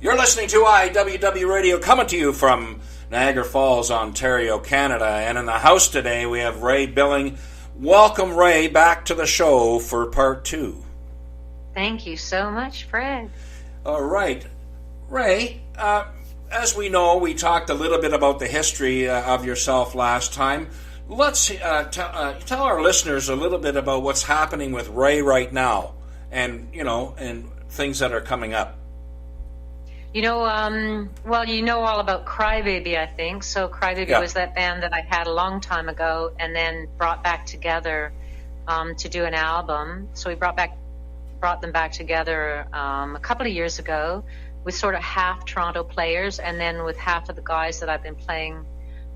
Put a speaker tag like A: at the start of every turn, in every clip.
A: You're listening to IWW Radio, coming to you from Niagara Falls, Ontario, Canada. And in the house today, we have RAE Billing. Welcome, RAE, back to the show for part 2.
B: Thank you so much, Fred.
A: All right. RAE, as we know, we talked a little bit about the history of yourself last time. Let's tell our listeners a little bit about what's happening with RAE right now and, and things that are coming up.
B: Well, you know all about Crybaby, I think. So Crybaby was that band that I had a long time ago and then brought back together to do an album. So we brought them back together a couple of years ago with sort of half Toronto players and then with half of the guys that I've been playing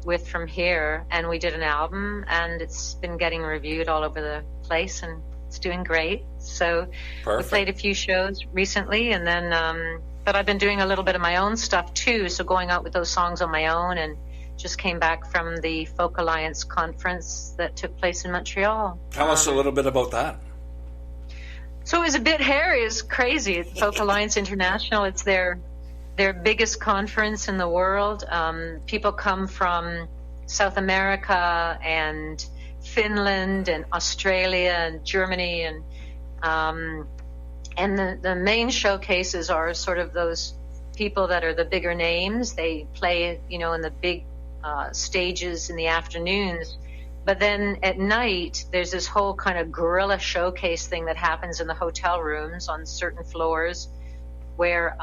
B: with from here. And we did an album, and it's been getting reviewed all over the place, and it's doing great. So
A: Perfect.
B: We played a few shows recently, and then... but I've been doing a little bit of my own stuff too, so going out with those songs on my own, and just came back from the Folk Alliance conference that took place in Montreal.
A: Tell us a little bit about that.
B: So it was a bit hairy. It's crazy. It's Folk Alliance International. It's their biggest conference in the world. People come from South America and Finland and Australia and Germany and the main showcases are sort of those people that are the bigger names. They play, in the big stages in the afternoons. But then at night, there's this whole kind of guerrilla showcase thing that happens in the hotel rooms on certain floors where,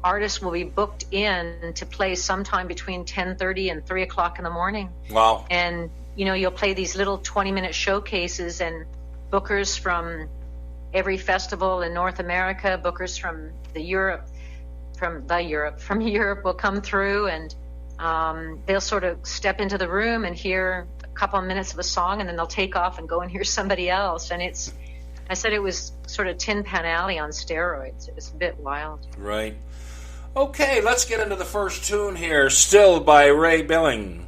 B: artists will be booked in to play sometime between 10:30 and 3 o'clock in the morning.
A: Wow.
B: And, you'll play these little 20-minute showcases, and bookers from every festival in North America, bookers from Europe will come through, and they'll sort of step into the room and hear a couple of minutes of a song, and then they'll take off and go and hear somebody else. And I said it was sort of Tin Pan Alley on steroids. It was a bit wild.
A: Right. Okay, let's get into the first tune here, Still by RAE Billing.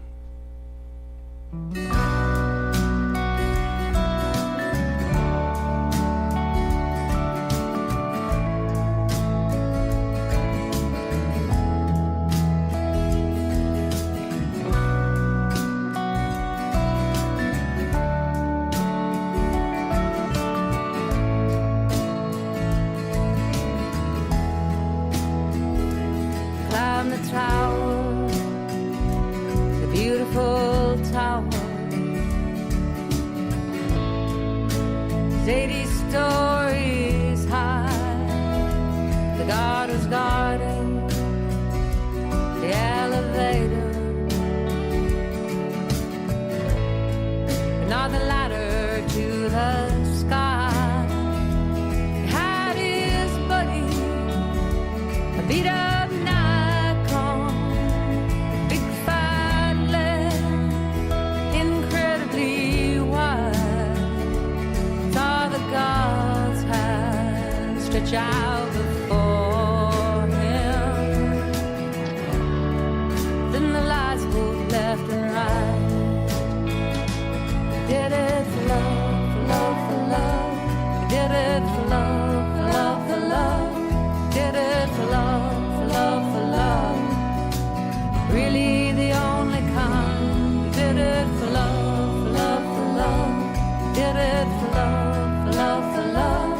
C: Did it for love, for love,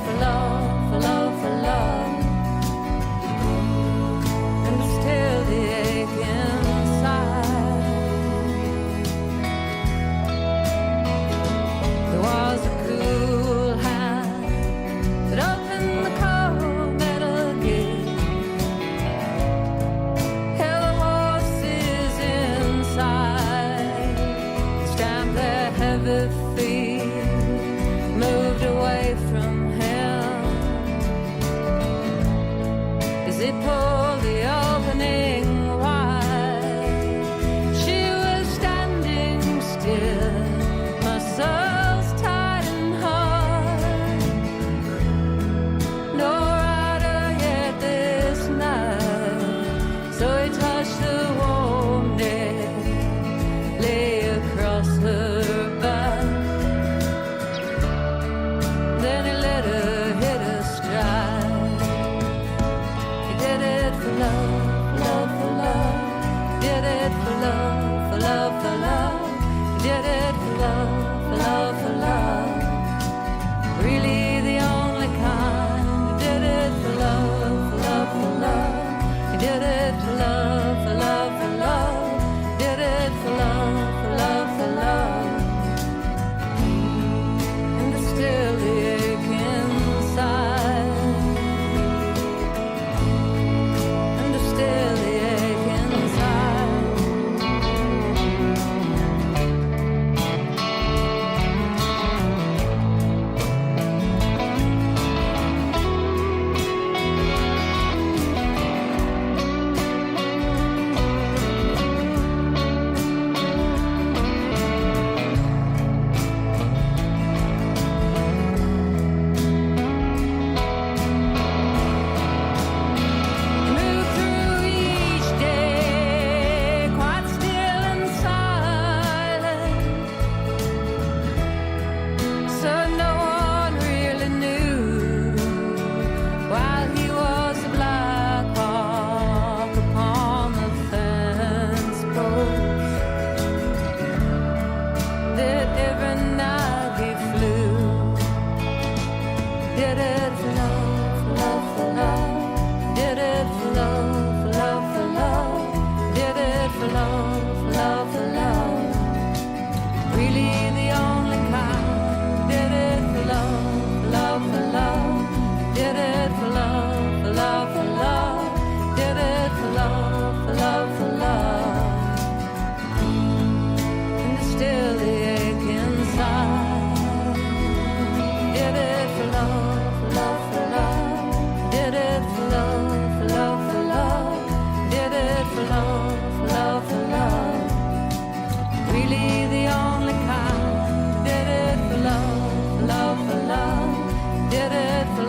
C: for love, for love, for love.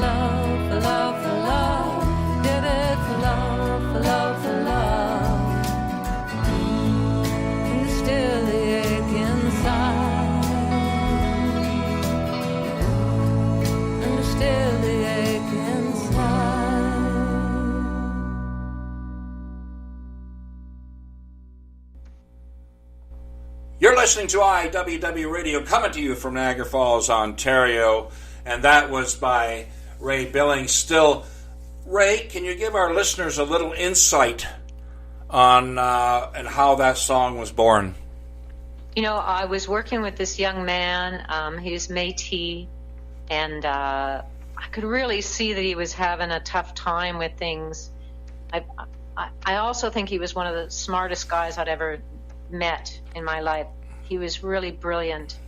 C: love, for love, for love. Did it for love, for love, for love. And still the ache inside. And still the ache inside.
A: You're listening to IWW Radio, coming to you from Niagara Falls, Ontario, and that was by RAE BILLING. Still, Ray, can you give our listeners a little insight on and how that song was born?
B: You know, I was working with this young man. He's Métis, and I could really see that he was having a tough time with things. I also think he was one of the smartest guys I'd ever met in my life. He was really brilliant,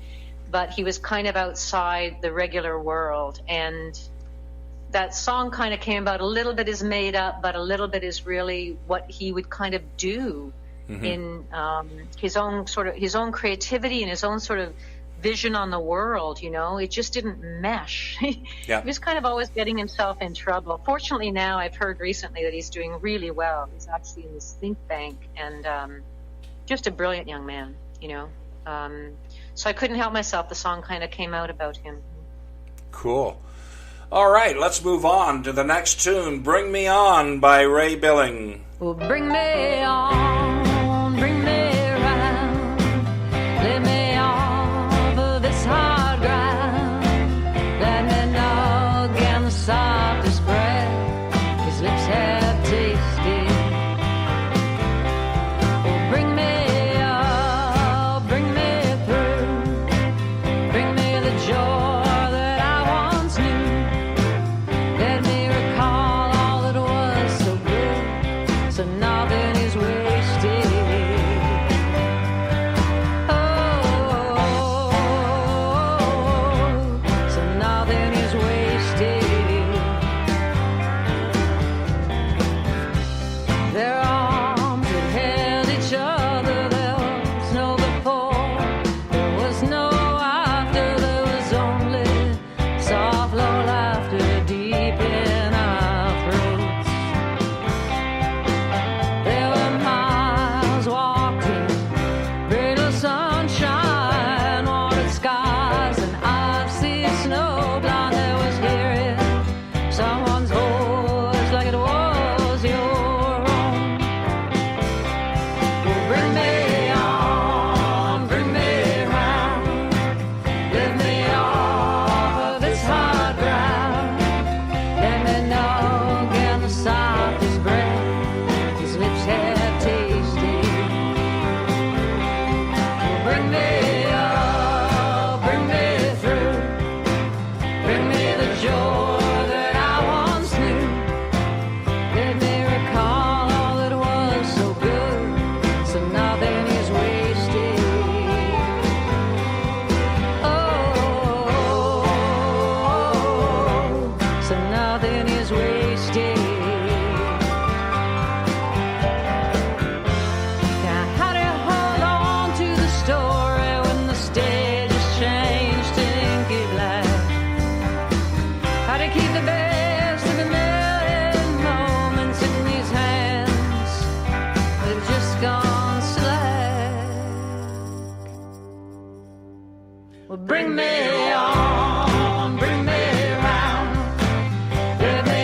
B: but he was kind of outside the regular world, and that song kind of came about. A little bit is made up, but a little bit is really what he would kind of do in his own creativity and his own sort of vision on the world. You know, it just didn't mesh.
A: Yeah.
B: He was kind of always getting himself in trouble. Fortunately, now I've heard recently that he's doing really well. He's actually in this think tank, and just a brilliant young man, you know. So I couldn't help myself. The song kind of came out about him.
A: Cool. All right, let's move on to the next tune, Bring Me On by RAE BILLING.
C: Well, bring me on, bring me around, let me off of this hard ground, let me know again the softest breath his lips have tasted. Well, bring me up, bring me through, bring me the joy that I once knew, let me recall all that was so good, so nothing is wasted. Oh, so nothing is wasted. Their arms that held each other, there was no before, there was no after, there was only soft low laughter deep in our throats. There were miles walked in brittle sunshine, watered skies, and icy snow blind. There was hearing someone's voice like it was your own. Well, bring me on, bring me round, lift me off of this hard ground, let me know again the softest breath his lips have tasted. Well, bring me up, bring me through, bring me the joy that I once knew, let me recall all that was so good, so nothing is wasted. Oh, so nothing is wasted. Now, how to hold on to the story when the stage has changed to inky black? How to keep the best of a million moments in these hands that have just gone slack? Well, bring me on, bring me round, let me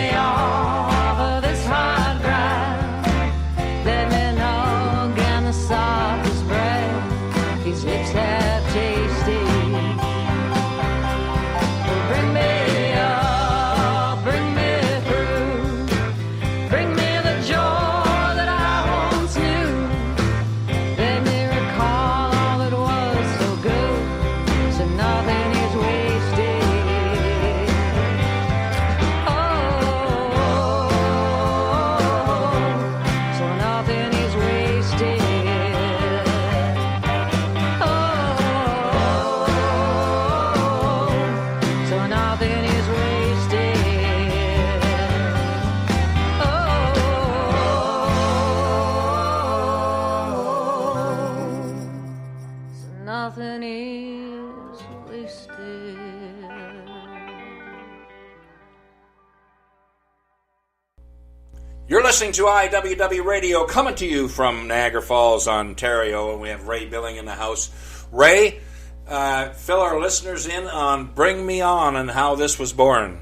A: You're listening to IWW Radio, coming to you from Niagara Falls, Ontario, and we have Ray Billing in the house. Ray, fill our listeners in on Bring Me On and how this was born.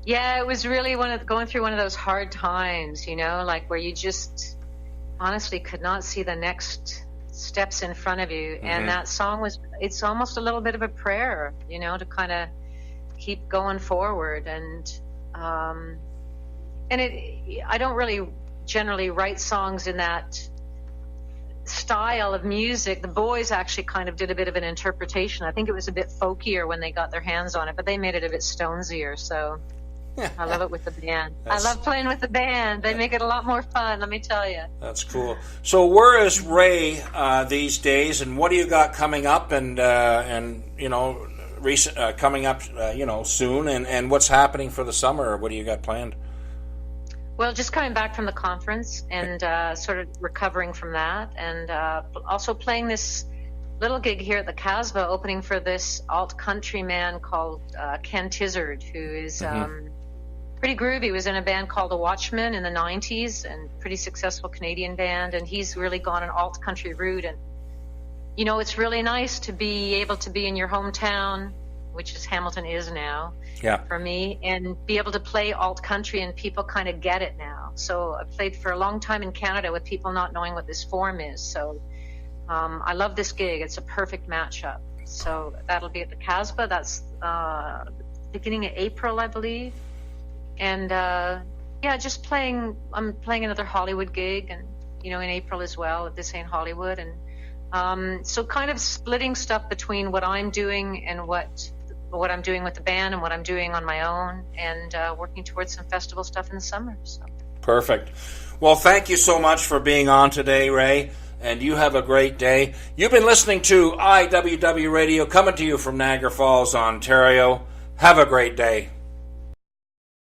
B: Yeah, it was really going through one of those hard times, like where you just honestly could not see the next steps in front of you. Mm-hmm. And that song it's almost a little bit of a prayer, to kind of keep going forward. And I don't really generally write songs in that style of music. The boys actually kind of did a bit of an interpretation. I think it was a bit folkier when they got their hands on it, but they made it a bit stonesier. So I love it with the band. I love playing with the band. They make it a lot more fun, let me tell you.
A: That's cool. So where is Ray these days, and what do you got coming up, and recent coming up, soon, and what's happening for the summer? What do you got planned?
B: Well, just coming back from the conference and sort of recovering from that, and also playing this little gig here at the Casbah, opening for this alt country man called Ken Tizard, who is pretty groovy. He was in a band called The Watchmen in the 90s, and pretty successful Canadian band, and he's really gone an alt country route. And it's really nice to be able to be in your hometown, which is Hamilton is now. Yeah. For me, and be able to play alt country, and people kind of get it now. So I played for a long time in Canada with people not knowing what this form is. So I love this gig. It's a perfect matchup. So that'll be at the Casbah. That's beginning of April, I believe. And just playing. I'm playing another Hollywood gig, and in April as well at This Ain't Hollywood. And so kind of splitting stuff between what I'm doing and what I'm doing with the band and what I'm doing on my own, and working towards some festival stuff in the summer. So. Perfect.
A: Well, thank you so much for being on today, Ray, and you have a great day. You've been listening to IWW Radio, coming to you from Niagara Falls, Ontario. Have a great day.